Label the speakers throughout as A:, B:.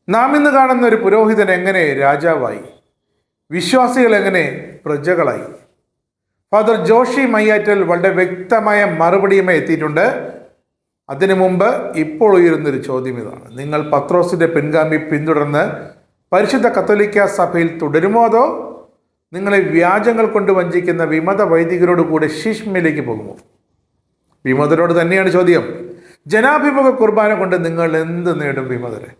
A: നാം ഇന്ന് കാണുന്ന ഒരു പുരോഹിതൻ എങ്ങനെ രാജാവായി, വിശ്വാസികൾ എങ്ങനെ പ്രജകളായി? ഫാദർ ജോഷി മയ്യാറ്റൽ വളരെ വ്യക്തമായ മറുപടിയുമായി എത്തിയിട്ടുണ്ട്. അതിനു മുമ്പ് ഇപ്പോൾ ഉയരുന്നൊരു ചോദ്യം ഇതാണ്: നിങ്ങൾ പത്രോസിന്റെ പിൻഗാമി പിന്തുടർന്ന് പരിശുദ്ധ കത്തോലിക്ക സഭയിൽ തുടരുമോ, അതോ നിങ്ങളെ വ്യാജങ്ങൾ കൊണ്ട് വഞ്ചിക്കുന്ന വിമത വൈദികരോട് കൂടെ ശീഷ്മയിലേക്ക് പോകുമോ? വിമതരോട് തന്നെയാണ് ചോദ്യം. ജനാഭിമുഖ കുർബാന കൊണ്ട് നിങ്ങൾ എന്ത് നേടും വിമതരെ?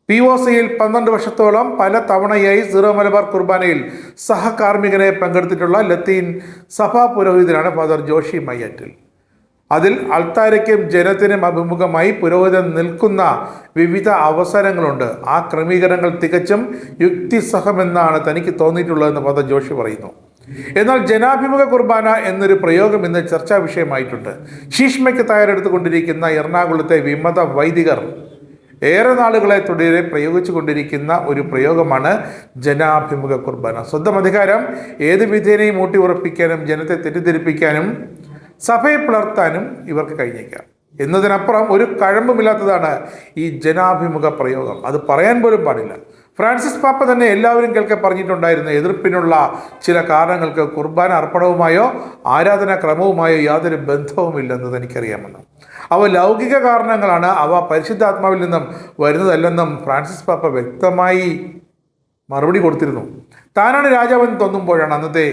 A: POCയിൽ 12 വർഷത്തോളം പല തവണയായി സീറോ മലബാർ കുർബാനയിൽ സഹകാർമ്മികനെ പങ്കെടുത്തിട്ടുള്ള ലത്തീൻ സഭാ പുരോഹിതനാണ് ഫാദർ ജോഷി മയ്യാറ്റൽ. അതിൽ അൾത്താരയ്ക്കും ജനത്തിനും അഭിമുഖമായി പുരോഹിതൻ നിൽക്കുന്ന വിവിധ അവസരങ്ങളുണ്ട്. ആ ക്രമീകരണങ്ങൾ തികച്ചും യുക്തിസഹമെന്നാണ് തനിക്ക് തോന്നിയിട്ടുള്ളതെന്ന് ഫാദർ ജോഷി പറയുന്നു. എന്നാൽ ജനാഭിമുഖ കുർബാന എന്നൊരു പ്രയോഗം ഇന്ന് ചർച്ചാ വിഷയമായിട്ടുണ്ട്. ശീഷ്മയ്ക്ക് തയ്യാറെടുത്തുകൊണ്ടിരിക്കുന്ന എറണാകുളത്തെ വിമത വൈദികർ ഏറെ നാളുകളെ തുടരെ പ്രയോഗിച്ചു കൊണ്ടിരിക്കുന്ന ഒരു പ്രയോഗമാണ് ജനാഭിമുഖ കുർബാന. സ്വന്തം അധികാരം ഏത് വിധേനയും ഊട്ടി ഉറപ്പിക്കാനും ജനത്തെ തെറ്റിദ്ധരിപ്പിക്കാനും സഭയെ പിളർത്താനും ഇവർക്ക് കഴിഞ്ഞേക്കാം. എന്നതിനപ്പുറം ഒരു കഴമ്പുമില്ലാത്തതാണ് ഈ ജനാഭിമുഖ പ്രയോഗം. അത് പറയാൻ പോലും പാടില്ല. ഫ്രാൻസിസ് പാപ്പ തന്നെ എല്ലാവരും കേൾക്കെ പറഞ്ഞിട്ടുണ്ടായിരുന്നു, എതിർപ്പിനുള്ള ചില കാരണങ്ങൾക്ക് കുർബാന അർപ്പണവുമായോ ആരാധനാ ക്രമവുമായോ യാതൊരു ബന്ധവുമില്ലെന്ന് തനിക്കറിയാമെന്ന്. അവ ലൗകിക കാരണങ്ങളാണ്, അവ പരിശുദ്ധാത്മാവിൽ നിന്നും വരുന്നതല്ലെന്നും ഫ്രാൻസിസ് പാപ്പ വ്യക്തമായി മറുപടി കൊടുത്തിരുന്നു. താനാണ് രാജാവെന്ന് തോന്നുമ്പോഴാണ് അന്നത്തെ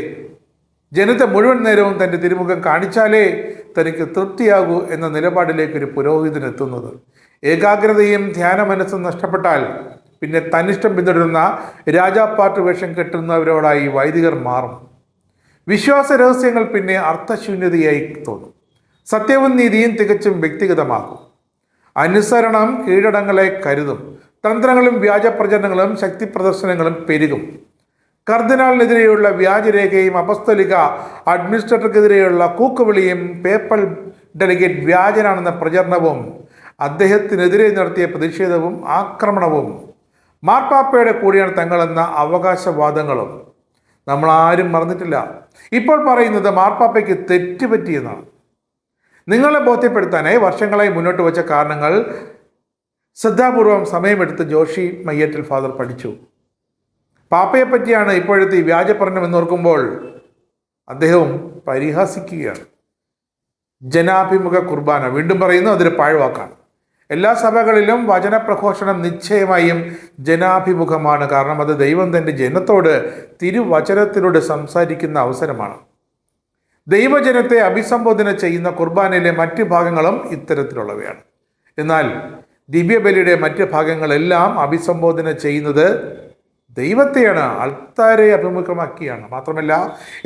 A: ജനത്തെ മുഴുവൻ നേരവും തൻ്റെ തിരുമുഖം കാണിച്ചാലേ തനിക്ക് തൃപ്തിയാകൂ എന്ന നിലപാടിലേക്ക് ഒരു പുരോഹിതൻ എത്തുന്നത്. ഏകാഗ്രതയും ധ്യാന മനസ്സും നഷ്ടപ്പെട്ടാൽ പിന്നെ തന്നിഷ്ടം പിന്തുടരുന്ന രാജാപ്പാട്ട് വേഷം കെട്ടുന്നവരോടായി വൈദികർ മാറും. വിശ്വാസ രഹസ്യങ്ങൾ പിന്നെ അർത്ഥശൂന്യതയായി തോന്നും. സത്യവും നീതിയും തികച്ചും വ്യക്തിഗതമാകും. അനുസരണം കീഴടങ്ങളെ കരുതും. തന്ത്രങ്ങളും വ്യാജപ്രചരണങ്ങളും ശക്തി പ്രദർശനങ്ങളും പെരുകും. കർദിനാളിനെതിരെയുള്ള വ്യാജരേഖയും അപ്പസ്തോലിക അഡ്മിനിസ്ട്രേറ്റർക്കെതിരെയുള്ള കൂക്കുവിളിയും പേപ്പൽ ഡെലിഗേറ്റ് വ്യാജനാണെന്ന പ്രചരണവും അദ്ദേഹത്തിനെതിരെ നടത്തിയ പ്രതിഷേധവും ആക്രമണവും മാർപ്പാപ്പയുടെ കൂടിയാണ് തങ്ങളെന്ന അവകാശവാദങ്ങളും നമ്മളാരും മറന്നിട്ടില്ല. ഇപ്പോൾ പറയുന്നത് മാർപ്പാപ്പയ്ക്ക് തെറ്റുപറ്റിയെന്നാണ്. നിങ്ങളെ ബോധ്യപ്പെടുത്താനായി വർഷങ്ങളായി മുന്നോട്ട് വച്ച കാരണങ്ങൾ ശ്രദ്ധാപൂർവം സമയമെടുത്ത് ജോഷി മയ്യാറ്റൽ ഫാദർ പഠിച്ചു. പാപ്പയെ പറ്റിയാണ് ഇപ്പോഴത്തെ ഈ വ്യാജപ്രചരണം എന്നോർക്കുമ്പോൾ അദ്ദേഹവും പരിഹസിക്കുകയാണ്. ജനാഭിമുഖ കുർബാന, വീണ്ടും പറയുന്നു, അതൊരു പാഴ്വാക്കാണ്. എല്ലാ സഭകളിലും വചനപ്രഘോഷണം നിശ്ചയമായും ജനാഭിമുഖമാണ്. കാരണം അത് ദൈവം തൻ്റെ ജനത്തോട് തിരുവചനത്തിലൂടെ സംസാരിക്കുന്ന അവസരമാണ്. ദൈവജനത്തെ അഭിസംബോധന ചെയ്യുന്ന കുർബാനയിലെ മറ്റ് ഭാഗങ്ങളും ഇത്തരത്തിലുള്ളവയാണ്. എന്നാൽ ദിവ്യബലിയുടെ മറ്റ് ഭാഗങ്ങളെല്ലാം അഭിസംബോധന ചെയ്യുന്നത് ദൈവത്തെയാണ്, അൾത്താരെ അഭിമുഖമാക്കിയാണ്. മാത്രമല്ല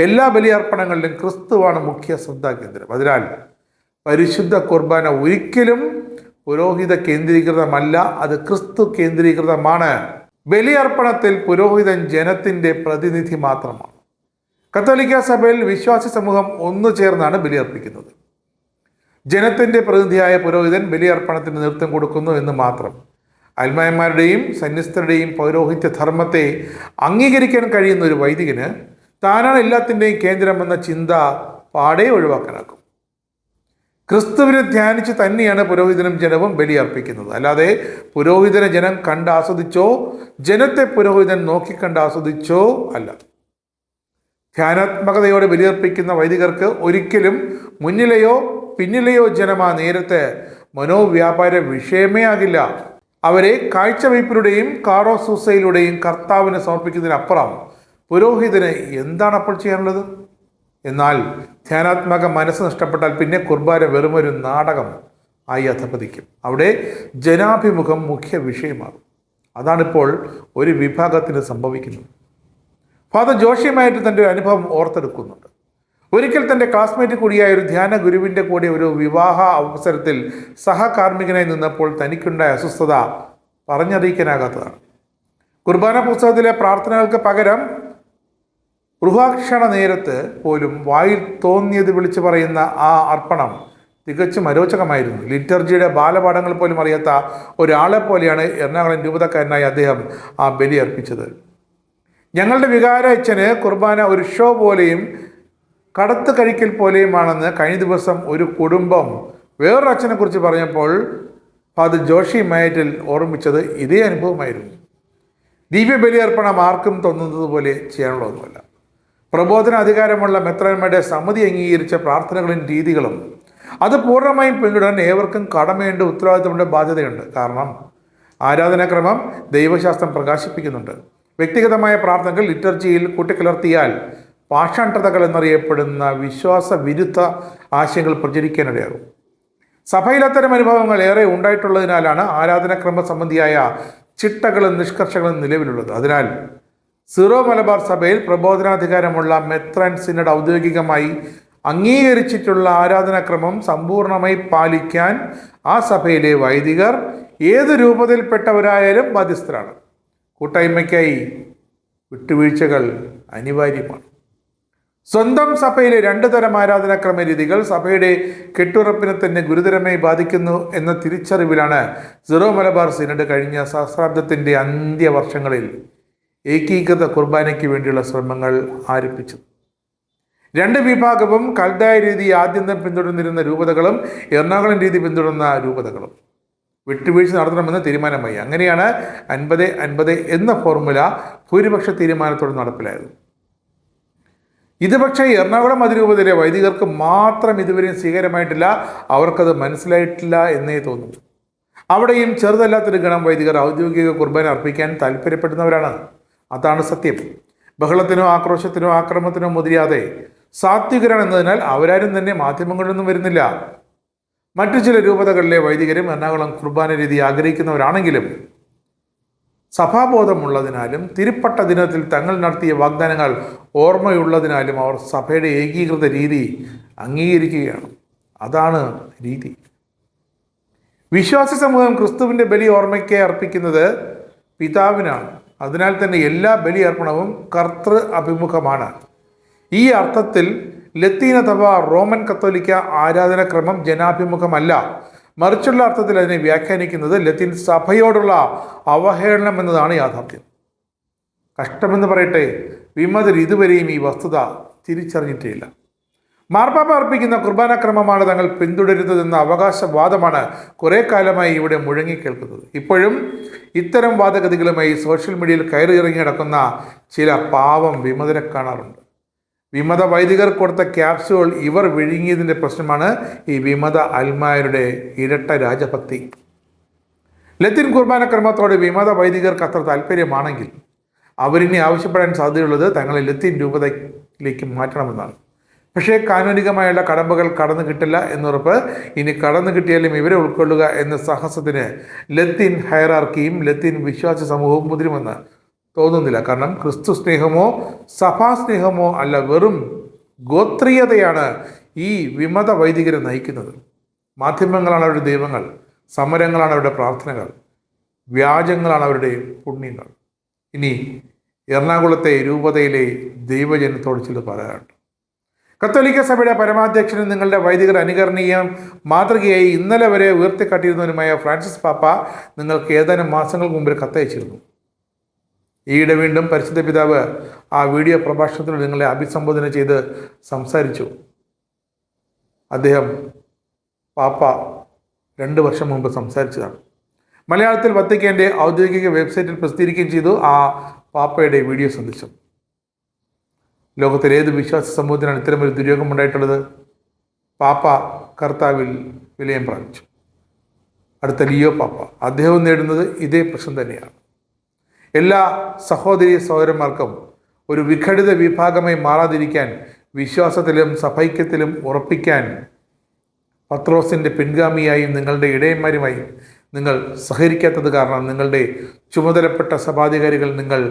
A: എല്ലാ ബലിയർപ്പണങ്ങളിലും ക്രിസ്തുവാണ് മുഖ്യ ശ്രദ്ധാകേന്ദ്രം. അതിനാൽ പരിശുദ്ധ കുർബാന ഒരിക്കലും പുരോഹിത കേന്ദ്രീകൃതമല്ല, അത് ക്രിസ്തു കേന്ദ്രീകൃതമാണ്. ബലിയർപ്പണത്തിൽ പുരോഹിതൻ ജനത്തിൻ്റെ പ്രതിനിധി മാത്രമാണ്. കത്തോലിക്ക സഭയിൽ വിശ്വാസി സമൂഹം ഒന്നു ചേർന്നാണ് ബലിയർപ്പിക്കുന്നത്. ജനത്തിൻ്റെ പ്രതിനിധിയായ പുരോഹിതൻ ബലിയർപ്പണത്തിന് നേതൃത്വം കൊടുക്കുന്നു എന്ന് മാത്രം. അൽമായന്മാരുടെയും സന്യസ്തരുടെയും പൗരോഹിത്യ ധർമ്മത്തെ അംഗീകരിക്കാൻ കഴിയുന്ന ഒരു വൈദികന് താനാണ് എല്ലാത്തിൻ്റെയും കേന്ദ്രമെന്ന ചിന്ത പാടെ ഒഴിവാക്കാനാക്കും. ക്രിസ്തുവിനെ ധ്യാനിച്ച് തന്നെയാണ് പുരോഹിതനും ജനവും ബലിയർപ്പിക്കുന്നത്. അല്ലാതെ പുരോഹിതനെ ജനം കണ്ട് ആസ്വദിച്ചോ ജനത്തെ പുരോഹിതൻ നോക്കിക്കണ്ട് ആസ്വദിച്ചോ അല്ല. ധ്യാനാത്മകതയോടെ ബലിയർപ്പിക്കുന്ന വൈദികർക്ക് ഒരിക്കലും മുന്നിലെയോ പിന്നിലെയോ ജനമാ നേരത്തെ മനോവ്യാപാര വിഷയമേ ആകില്ല. അവരെ കാഴ്ചവയ്പ്പിലൂടെയും കാറോസൂസയിലൂടെയും കർത്താവിന് സമർപ്പിക്കുന്നതിനപ്പുറം പുരോഹിതന് എന്താണ് അപ്പോൾ ചെയ്യാനുള്ളത്? എന്നാൽ ധ്യാനാത്മക മനസ്സ് നഷ്ടപ്പെട്ടാൽ പിന്നെ കുർബാന വെറുമൊരു നാടകം ആയി അധപതിക്കും. അവിടെ ജനാഭിമുഖം മുഖ്യ വിഷയമാകും. അതാണിപ്പോൾ ഒരു വിഭാഗത്തിന് സംഭവിക്കുന്നത്. ഫാദർ ജോഷിയുമായിട്ട് തൻ്റെ ഒരു അനുഭവം ഓർത്തെടുക്കുന്നുണ്ട്. ഒരിക്കൽ തൻ്റെ ക്ലാസ്മേറ്റ് കൂടിയായ ഒരു ധ്യാന ഗുരുവിൻ്റെ കൂടെ ഒരു വിവാഹ അവസരത്തിൽ സഹകാർമ്മികനായി നിന്നപ്പോൾ തനിക്കുണ്ടായ അസ്വസ്ഥത പറഞ്ഞറിയിക്കാനാകാത്തതാണ്. കുർബാന പുസ്തകത്തിലെ പ്രാർത്ഥനകൾക്ക് പകരം ഗൃഹാക്ഷണ നേരത്ത് പോലും വായിൽ തോന്നിയത് വിളിച്ചു പറയുന്ന ആ അർപ്പണം തികച്ചും അരോചകമായിരുന്നു. ലിറ്റർജിയുടെ ബാലപാഠങ്ങൾ പോലും അറിയാത്ത ഒരാളെ പോലെയാണ് എറണാകുളം രൂപതക്കാരനായി അദ്ദേഹം ആ ബലി അർപ്പിച്ചത്. ഞങ്ങളുടെ വികാര അച്ഛന് കുർബാന ഒരു ഷോ പോലെയും കടത്ത് കഴിക്കൽ പോലെയുമാണെന്ന് കഴിഞ്ഞ ദിവസം ഒരു കുടുംബം വേറൊരു അച്ഛനെ കുറിച്ച് പറഞ്ഞപ്പോൾ ഫാദർ ജോഷി മയറ്റിൽ ഓർമ്മിച്ചത് ഇതേ അനുഭവമായിരുന്നു. ദിവ്യ ബലിയർപ്പണം ആർക്കും തോന്നുന്നത് പോലെ ചെയ്യാനുള്ള ഒന്നുമല്ല. പ്രബോധന അധികാരമുള്ള മെത്രാന്മാരുടെ സമിതി അംഗീകരിച്ച പ്രാർത്ഥനകളും രീതികളും അത് പൂർണ്ണമായും പിന്തുടരാൻ ഏവർക്കും കടമയുണ്ട്, ഉത്തരവാദിത്തമുണ്ട്, ബാധ്യതയുണ്ട്. കാരണം ആരാധനാക്രമം ദൈവശാസ്ത്രം പ്രകാശിപ്പിക്കുന്നുണ്ട്. വ്യക്തിഗതമായ പ്രാർത്ഥനകൾ ലിറ്റർജിയിൽ കൂട്ടിക്കലർത്തിയാൽ പാഷാണ്ഡതകൾ എന്നറിയപ്പെടുന്ന വിശ്വാസ വിരുദ്ധ ആശയങ്ങൾ പ്രചരിക്കാനിടയാകും. സഭയിൽ അത്തരം അനുഭവങ്ങൾ ഏറെ ഉണ്ടായിട്ടുള്ളതിനാലാണ് ആരാധനാക്രമ സംബന്ധിയായ ചിട്ടകളും നിഷ്കർഷകളും നിലവിലുള്ളത്. അതിനാൽ സീറോ മലബാർ സഭയിൽ പ്രബോധനാധികാരമുള്ള മെത്രാൻ സിനഡ് ഔദ്യോഗികമായി അംഗീകരിച്ചിട്ടുള്ള ആരാധനാക്രമം സമ്പൂർണ്ണമായി പാലിക്കാൻ ആ സഭയിലെ വൈദികർ ഏത് രൂപത്തിൽപ്പെട്ടവരായാലും ബാധ്യസ്ഥരാണ്. കൂട്ടായ്മയ്ക്കായി വിട്ടുവീഴ്ചകൾ അനിവാര്യമാണ്. സ്വന്തം സഭയിലെ 2 തരം ആരാധനാക്രമ രീതികൾ സഭയുടെ കെട്ടുറപ്പിനെ തന്നെ ഗുരുതരമായി ബാധിക്കുന്നു എന്ന തിരിച്ചറിവിലാണ് സീറോ മലബാർ സിനഡ് കഴിഞ്ഞ സഹസ്രാബ്ദത്തിൻ്റെ അന്ത്യവർഷങ്ങളിൽ ഏകീകൃത കുർബാനയ്ക്ക് വേണ്ടിയുള്ള ശ്രമങ്ങൾ ആരംഭിച്ചത്. 2 വിഭാഗവും കൽദായ രീതി ആദ്യം പിന്തുടർന്നിരുന്ന രൂപതകളും എറണാകുളം രീതി പിന്തുടർന്ന രൂപതകളും വിട്ടുവീഴ്ച നടത്തണമെന്ന് തീരുമാനമായി. അങ്ങനെയാണ് 50-50 എന്ന ഫോർമുല ഭൂരിപക്ഷ തീരുമാനത്തോടെ നടപ്പിലായത്. ഇത് പക്ഷേ എറണാകുളം അതിരൂപതയിലെ വൈദികർക്ക് മാത്രം ഇതുവരെയും സ്വീകാര്യമായിട്ടില്ല. അവർക്കത് മനസ്സിലായിട്ടില്ല എന്നേ തോന്നുന്നു. അവിടെയും ചെറുതല്ലാത്തൊരു ഗണം വൈദികർ ഔദ്യോഗിക കുർബാന അർപ്പിക്കാൻ താല്പര്യപ്പെടുന്നവരാണ്. അതാണ് സത്യം. ബഹളത്തിനോ ആക്രോശത്തിനോ ആക്രമണത്തിനോ മുതിരാതെ സാത്വികരാണെന്നതിനാൽ അവരാരും തന്നെ മാധ്യമങ്ങളിലൊന്നും വരുന്നില്ല. മറ്റു ചില രൂപതകളിലെ വൈദികരും എറണാകുളം കുർബാന രീതി ആഗ്രഹിക്കുന്നവരാണെങ്കിലും സഭാബോധമുള്ളതിനാലും തിരുപ്പട്ട ദിനത്തിൽ തങ്ങൾ നടത്തിയ വാഗ്ദാനങ്ങൾ ഓർമ്മയുള്ളതിനാലും അവർ സഭയുടെ ഏകീകൃത രീതി അംഗീകരിക്കുകയാണ്. അതാണ് രീതി. വിശ്വാസ സമൂഹം ക്രിസ്തുവിൻ്റെ ബലി ഓർമ്മയ്ക്ക് അർപ്പിക്കുന്നത് പിതാവിനാണ്. അതിനാൽ തന്നെ എല്ലാ ബലി അർപ്പണവും കർത്തൃ അഭിമുഖമാണ്. ഈ അർത്ഥത്തിൽ ലത്തീൻ അഥവാ റോമൻ കത്തോലിക്ക ആരാധനാക്രമം ജനാഭിമുഖമല്ല. മറിച്ചുള്ള അർത്ഥത്തിൽ അതിനെ വ്യാഖ്യാനിക്കുന്നത് ലത്തീൻ സഭയോടുള്ള അവഹേളനം എന്നതാണ് യാഥാർത്ഥ്യം. കഷ്ടമെന്ന് പറയട്ടെ, വിമതർ ഇതുവരെയും ഈ വസ്തുത തിരിച്ചറിഞ്ഞിട്ടില്ല. മാർപ്പാപ്പ അർപ്പിക്കുന്ന കുർബാനക്രമമാണ് തങ്ങൾ പിന്തുടരുന്നതെന്ന അവകാശവാദമാണ് കുറേ കാലമായി ഇവിടെ മുഴങ്ങിക്കേൾക്കുന്നത്. ഇപ്പോഴും ഇത്തരം വാദഗതികളുമായി സോഷ്യൽ മീഡിയയിൽ കയറി ഇറങ്ങി നടക്കുന്ന ചില പാവം വിമതരെ കാണാറുണ്ട്. വിമത വൈദികർ കൊടുത്ത ക്യാപ്സ്യൂൾ ഇവർ വിഴുങ്ങിയതിൻ്റെ പ്രശ്നമാണ് ഈ വിമത അൽമായരുടെ ഇരട്ട രാജഭക്തി. ലത്തീൻ കുർബാനക്രമത്തോട് വിമത വൈദികർക്ക് അത്ര താല്പര്യമാണെങ്കിൽ അവരിനി ആവശ്യപ്പെടാൻ സാധ്യതയുള്ളത് തങ്ങളെ ലത്തീൻ രൂപതയിലേക്ക് മാറ്റണമെന്നാണ്. പക്ഷേ കാനൂനികമായുള്ള കടമ്പകൾ കടന്നു കിട്ടില്ല എന്നുറപ്പ്. ഇനി കടന്നു കിട്ടിയാലും ഇവരെ ഉൾക്കൊള്ളുക എന്ന സാഹസത്തിന് ലത്തീൻ ഹയറാർക്കിയും ലത്തീൻ വിശ്വാസ സമൂഹവും മുതിരുമെന്ന് തോന്നുന്നില്ല. കാരണം ക്രിസ്തു സ്നേഹമോ സഭാസ്നേഹമോ അല്ല, വെറും ഗോത്രീയതയാണ് ഈ വിമത വൈദികരെ നയിക്കുന്നത്. മാധ്യമങ്ങളാണ് അവരുടെ ദൈവങ്ങൾ, സമരങ്ങളാണ് അവരുടെ പ്രാർത്ഥനകൾ, വ്യാജങ്ങളാണ് അവരുടെ പുണ്യങ്ങൾ. ഇനി എറണാകുളത്തെ രൂപതയിലെ ദൈവജനത്തോട് ചില പറയാറുണ്ട്. കത്തോലിക്ക സഭയുടെ പരമാധ്യക്ഷനും നിങ്ങളുടെ വൈദികർ അനുകരണീയം മാതൃകയായി ഇന്നലെ വരെ ഉയർത്തിക്കാട്ടിയിരുന്നവരുമായ ഫ്രാൻസിസ് പാപ്പ നിങ്ങൾക്ക് ഏതാനും മാസങ്ങൾക്ക് മുമ്പ് കത്തയച്ചിരുന്നു. ഈയിടെ വീണ്ടും പരിശുദ്ധ പിതാവ് ആ വീഡിയോ പ്രഭാഷണത്തിൽ നിങ്ങളെ അഭിസംബോധന ചെയ്ത് സംസാരിച്ചു. അദ്ദേഹം പാപ്പ 2 വർഷം മുമ്പ് സംസാരിച്ചതാണ്. മലയാളത്തിൽ വത്തിക്കാൻ്റെ ഔദ്യോഗിക വെബ്സൈറ്റിൽ പ്രസിദ്ധീകരിക്കുകയും ചെയ്തു ആ പാപ്പയുടെ വീഡിയോ സന്ദേശം. ലോകത്തിലെ ഏത് വിശ്വാസ സമൂഹത്തിനാണ് ഇത്തരമൊരു ദുര്യോഗം ഉണ്ടായിട്ടുള്ളത്? പാപ്പ കർത്താവിൽ വിലയം പ്രാപിച്ചു. അടുത്ത ലിയോ പാപ്പ, അദ്ദേഹം നേടുന്നത് ഇതേ പ്രശ്നം തന്നെയാണ്. എല്ലാ സഹോദരി സഹോദരന്മാർക്കും ഒരു വിഘടിത വിഭാഗമായി മാറാതിരിക്കാൻ, വിശ്വാസത്തിലും സഭൈക്യത്തിലും ഉറപ്പിക്കാൻ പത്രോസിൻ്റെ പിൻഗാമിയായും നിങ്ങളുടെ ഇടയന്മാരുമായും നിങ്ങൾ സഹകരിക്കാത്തത് കാരണം നിങ്ങളുടെ ചുമതലപ്പെട്ട സഭാധികാരികൾ നിങ്ങൾ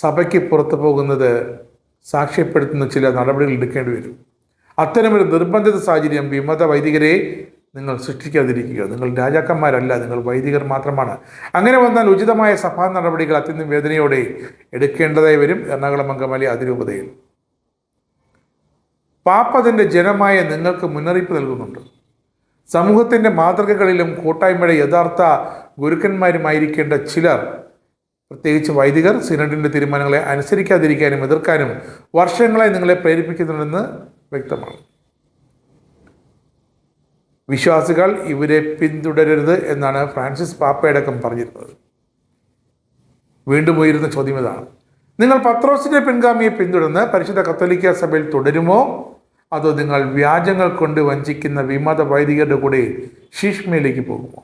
A: സഭയ്ക്ക് പുറത്തു പോകുന്നത് സാക്ഷ്യപ്പെടുത്തുന്ന ചില നടപടികൾ എടുക്കേണ്ടി വരും. അത്തരമൊരു നിർബന്ധിത സാഹചര്യം വിമത വൈദികരെ നിങ്ങൾ സൃഷ്ടിക്കാതിരിക്കുക. നിങ്ങൾ രാജാക്കന്മാരല്ല, നിങ്ങൾ വൈദികർ മാത്രമാണ്. അങ്ങനെ വന്നാൽ ഉചിതമായ സഭാ നടപടികൾ അത്യന്തം വേദനയോടെ എടുക്കേണ്ടതായി വരും. എറണാകുളം അങ്കമാലി അതിരൂപതയിൽ പാപ്പ തൻ്റെ ജനമായ നിങ്ങൾക്ക് മുന്നറിയിപ്പ് നൽകുന്നുണ്ട്. സമൂഹത്തിൻ്റെ മാതൃകകളിലും കൂട്ടായ്മയുടെ യഥാർത്ഥ ഗുരുക്കന്മാരുമായിരിക്കേണ്ട ചിലർ, പ്രത്യേകിച്ച് വൈദികർ, സിനഡിൻ്റെ തീരുമാനങ്ങളെ അനുസരിക്കാതിരിക്കാനും എതിർക്കാനും വർഷങ്ങളായി നിങ്ങളെ പ്രേരിപ്പിക്കുന്നുണ്ടെന്ന് വ്യക്തമാണ്. വിശ്വാസികൾ ഇവരെ പിന്തുടരരുത് എന്നാണ് ഫ്രാൻസിസ് പാപ്പയടക്കം പറഞ്ഞിരുന്നത്. വീണ്ടും ഉയരുന്ന ചോദ്യം ഇതാണ്: നിങ്ങൾ പത്രോസിന്റെ പിൻഗാമിയെ പിന്തുടർന്ന് പരിശുദ്ധ കത്തോലിക്ക സഭയിൽ തുടരുമോ, അതോ നിങ്ങൾ വ്യാജങ്ങൾ കൊണ്ട് വഞ്ചിക്കുന്ന വിമത വൈദികരുടെ കൂടെ ശീഷ്മയിലേക്ക് പോകുമോ?